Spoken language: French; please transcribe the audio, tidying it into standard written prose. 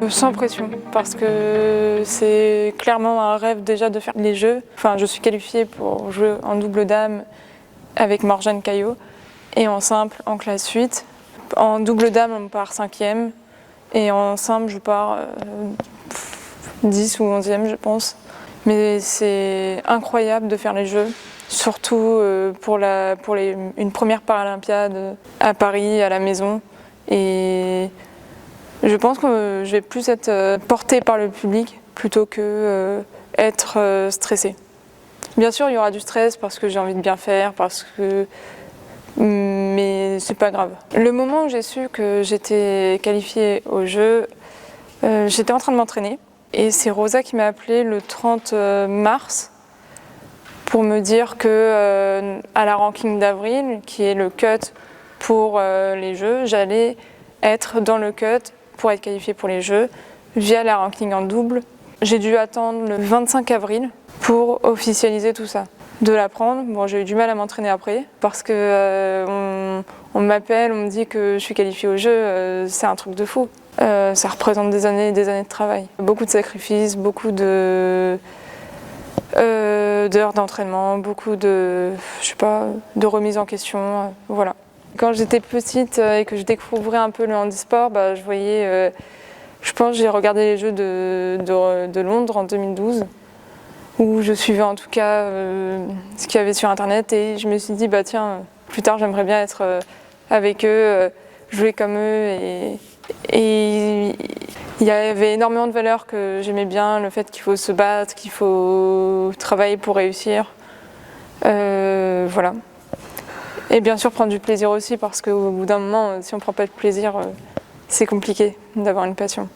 Sans pression, parce que c'est clairement un rêve déjà de faire les Jeux. Enfin, je suis qualifiée pour jouer en double dame avec Morjane Caillot et en simple en classe 8. En double dame, on part 5e et en simple, je pars 10 ou 11e, je pense. Mais c'est incroyable de faire les Jeux, surtout pour une première Paralympiade à Paris, à la maison. Et je pense que je vais plus être portée par le public plutôt que être stressée. Bien sûr, il y aura du stress parce que j'ai envie de bien faire, mais c'est pas grave. Le moment où j'ai su que j'étais qualifiée aux Jeux, j'étais en train de m'entraîner et c'est Rosa qui m'a appelée le 30 mars pour me dire que à la ranking d'avril, qui est le cut pour les Jeux, j'allais être dans le cut pour être qualifiée pour les Jeux via la ranking en double. J'ai dû attendre le 25 avril pour officialiser tout ça. De l'apprendre, bon, j'ai eu du mal à m'entraîner après parce que on m'appelle, on me dit que je suis qualifiée aux Jeux, c'est un truc de fou. Ça représente des années et des années de travail. Beaucoup de sacrifices, beaucoup d'heures d'entraînement, beaucoup de remise en question, voilà. Quand j'étais petite et que je découvrais un peu le handisport, je voyais, je pense j'ai regardé les Jeux de Londres en 2012, où je suivais en tout cas ce qu'il y avait sur internet et je me suis dit tiens, plus tard j'aimerais bien être avec eux, jouer comme eux et il y avait énormément de valeurs que j'aimais bien, le fait qu'il faut se battre, qu'il faut travailler pour réussir, voilà. Et bien sûr prendre du plaisir aussi parce qu'au bout d'un moment, si on ne prend pas de plaisir, c'est compliqué d'avoir une passion.